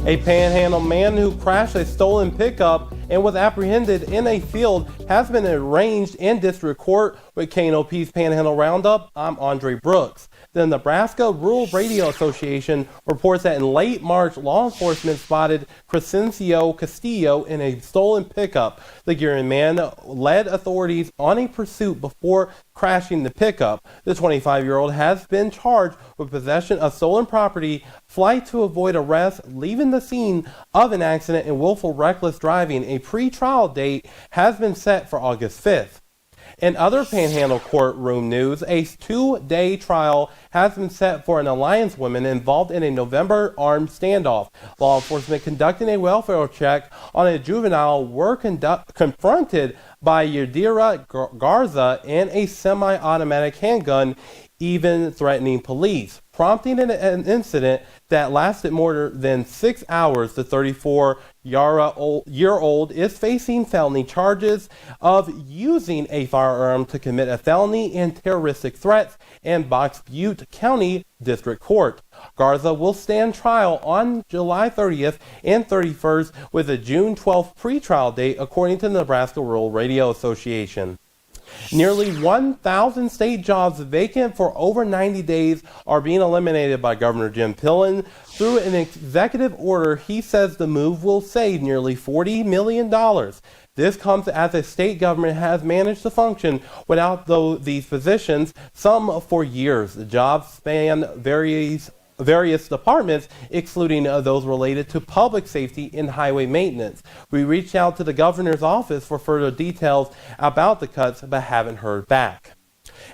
A Panhandle man who crashed a stolen pickup and was apprehended in a field has been arraigned in district court. With KNOP's Panhandle Roundup, I'm Andre Brooks. The Nebraska Rural Radio Association reports that in late March, law enforcement spotted Crescencio Castillo in a stolen pickup. The Gering man led authorities on a pursuit before crashing the pickup. The 25-year-old has been charged with possession of stolen property, flight to avoid arrest, leaving the scene of an accident, and willful reckless driving. A pre-trial date has been set for August 5th. In other Panhandle courtroom news, a 2-day trial has been set for an Alliance woman involved in a November armed standoff. Law enforcement conducting a welfare check on a juvenile were confronted by Yadira Garza and a semi-automatic handgun, even threatening police, prompting an incident that lasted more than 6 hours. The 34-year-old is facing felony charges of using a firearm to commit a felony and terroristic threats in Box Butte County District Court. Garza will stand trial on July 30th and 31st with a June 12th pretrial date, according to the Nebraska Rural Radio Association. Nearly 1,000 state jobs vacant for over 90 days are being eliminated by Governor Jim Pillen. Through an executive order, he says the move will save nearly $40 million. This comes as the state government has managed to function without these positions, some for years. The jobs span various departments, excluding those related to public safety and highway maintenance. We reached out to the governor's office for further details about the cuts, but haven't heard back.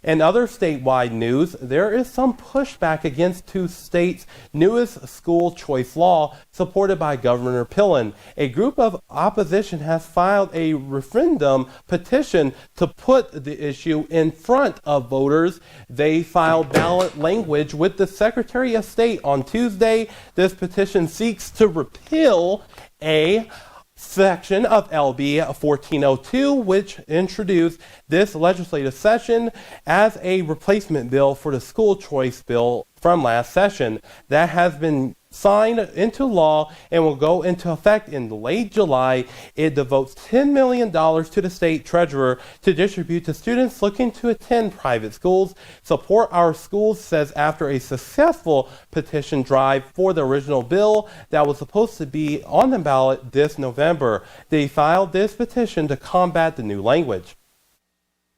In other statewide news, there is some pushback against two states' newest school choice law supported by Governor Pillen. A group of opposition has filed a referendum petition to put the issue in front of voters. They filed ballot language with the Secretary of State on Tuesday. This petition seeks to repeal a section of LB 1402, which introduced this legislative session as a replacement bill for the school choice bill from last session. That has been signed into law and will go into effect in late July. It devotes $10 million to the state treasurer to distribute to students looking to attend private schools. Support Our Schools says after a successful petition drive for the original bill that was supposed to be on the ballot this November, they filed this petition to combat the new language.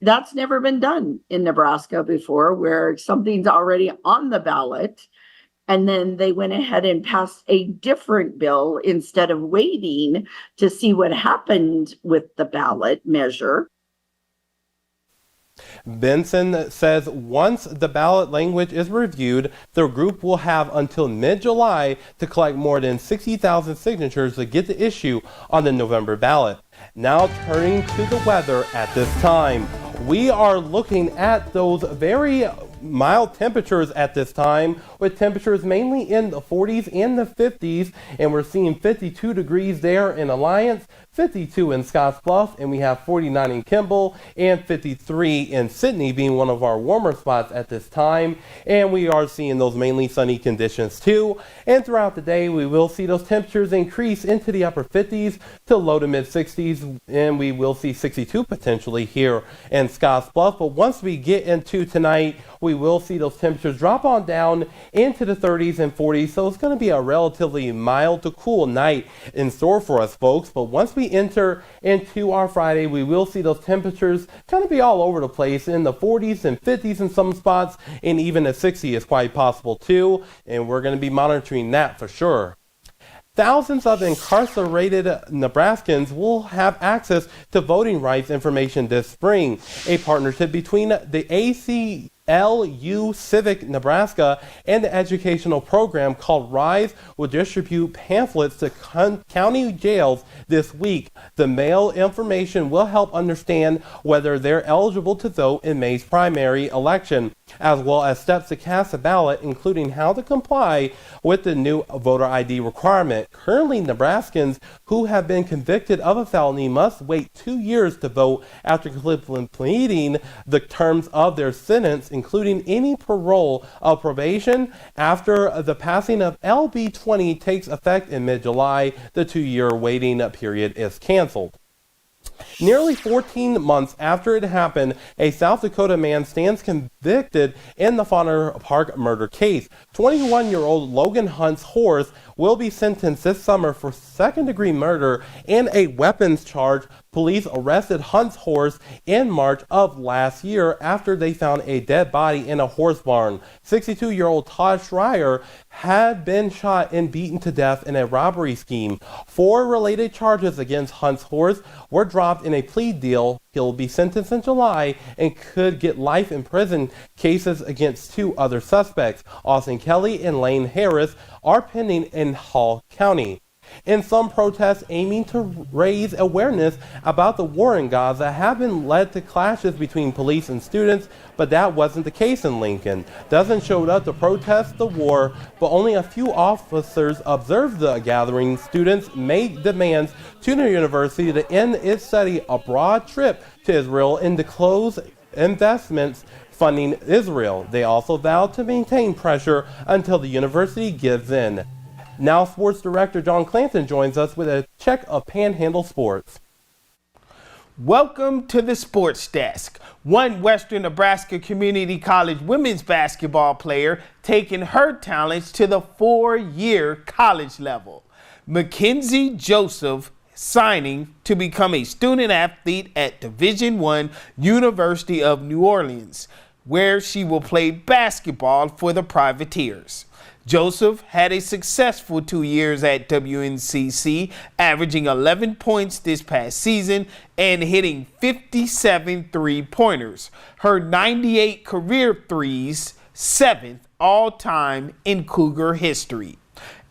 That's never been done in Nebraska before, where something's already on the ballot and then they went ahead and passed a different bill instead of waiting to see what happened with the ballot measure. Benson says once the ballot language is reviewed, the group will have until mid-July to collect more than 60,000 signatures to get the issue on the November ballot. Now turning to the weather at this time. We are looking at those very mild temperatures at this time, with temperatures mainly in the 40s and the 50s, and we're seeing 52 degrees there in Alliance, 52 in Scottsbluff, and we have 49 in Kimball and 53 in Sydney being one of our warmer spots at this time. And we are seeing those mainly sunny conditions too. And throughout the day, we will see those temperatures increase into the upper 50s to low to mid 60s, and we will see 62 potentially here in Scottsbluff. But once we get into tonight, we will see those temperatures drop on down into the 30s and 40s. So it's going to be a relatively mild to cool night in store for us, folks. But once we enter into our Friday, we will see those temperatures kind of be all over the place in the 40s and 50s in some spots, and even a 60 is quite possible too. And we're going to be monitoring that for sure. Thousands of incarcerated Nebraskans will have access to voting rights information this spring. A partnership between the ACLU Civic Nebraska and the educational program called RISE will distribute pamphlets to county jails this week. The mail information will help understand whether they're eligible to vote in May's primary election. as well as steps to cast a ballot, including how to comply with the new voter ID requirement. Currently, Nebraskans who have been convicted of a felony must wait 2 years to vote after completing the terms of their sentence, including any parole or probation. After the passing of LB 20 takes effect in mid-July, the 2-year waiting period is canceled. Nearly 14 months after it happened, a South Dakota man stands convicted in the Fauna Park murder case. 21-year-old Logan Hunt's horse will be sentenced this summer for second-degree murder and a weapons charge. Police arrested Hunt's horse in March of last year after they found a dead body in a horse barn. 62-year-old Todd Schreier had been shot and beaten to death in a robbery scheme. 4 related charges against Hunt's horse were dropped in a plea deal. He'll be sentenced in July and could get life in prison. Cases against 2 other suspects, Austin Kelly and Lane Harris, are pending in Hall County. In some protests aiming to raise awareness about the war in Gaza have been led to clashes between police and students, but that wasn't the case in Lincoln. Dozens showed up to protest the war, but only a few officers observed the gathering. Students made demands to the university to end its study abroad trip to Israel and to close investments funding Israel. They also vowed to maintain pressure until the university gives in. Now sports director John Clanton joins us with a check of Panhandle sports. Welcome to the Sports Desk. One Western Nebraska Community College women's basketball player taking her talents to the 4-year college level. Mackenzie Joseph signing to become a student athlete at Division I University of New Orleans, where she will play basketball for the Privateers. Joseph had a successful 2 years at WNCC, averaging 11 points this past season and hitting 57 three-pointers. Her 98 career threes, 7th all-time in Cougar history.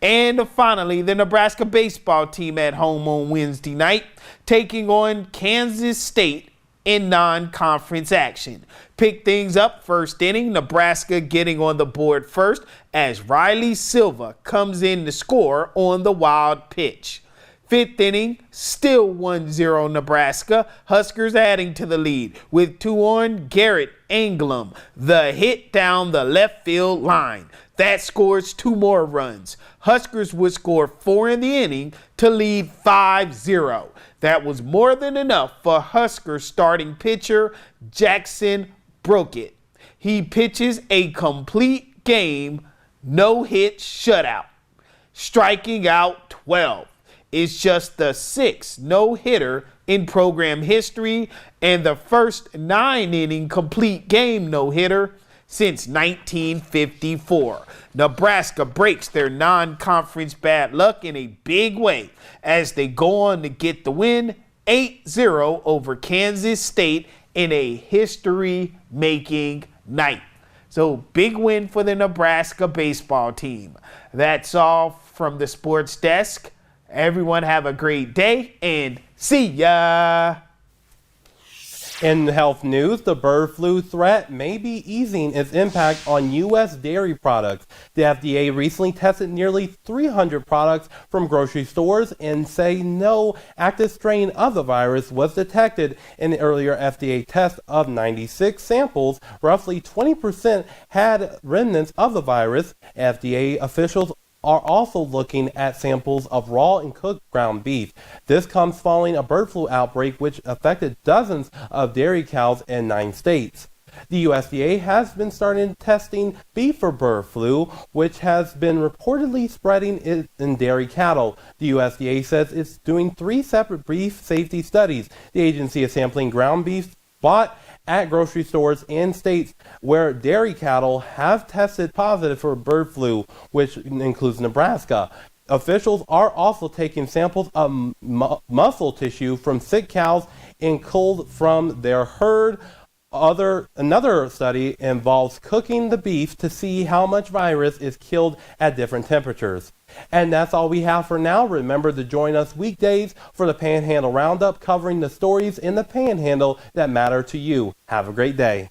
And finally, the Nebraska baseball team at home on Wednesday night, taking on Kansas State in non-conference action. Pick things up first inning, Nebraska getting on the board first as Riley Silva comes in to score on the wild pitch. 5th inning, still 1-0 Nebraska. Huskers adding to the lead with 2 on Garrett Anglum. The hit down the left field line. That scores 2 more runs. Huskers would score 4 in the inning to lead 5-0. That was more than enough for Huskers starting pitcher Jackson Brockett. He pitches a complete game, no-hit shutout, striking out 12. It's just the 6th no-hitter in program history and the first 9-inning complete game no-hitter since 1954. Nebraska breaks their non-conference bad luck in a big way as they go on to get the win 8-0 over Kansas State in a history-making night. So big win for the Nebraska baseball team. That's all from the Sports Desk. Everyone have a great day and see ya. In health news, the bird flu threat may be easing its impact on U.S. dairy products. The FDA recently tested nearly 300 products from grocery stores and say no active strain of the virus was detected in the earlier FDA test of 96 samples. Roughly 20% had remnants of the virus. FDA officials are also looking at samples of raw and cooked ground beef. This comes following a bird flu outbreak which affected dozens of dairy cows in 9 states. The USDA has been starting testing beef for bird flu, which has been reportedly spreading in dairy cattle. The USDA says it's doing 3 separate beef safety studies. The agency is sampling ground beef bought at grocery stores in states where dairy cattle have tested positive for bird flu, which includes Nebraska. Officials are also taking samples of muscle tissue from sick cows and culled from their herd. Another study involves cooking the beef to see how much virus is killed at different temperatures. And that's all we have for now. Remember to join us weekdays for the Panhandle Roundup, covering the stories in the Panhandle that matter to you. Have a great day.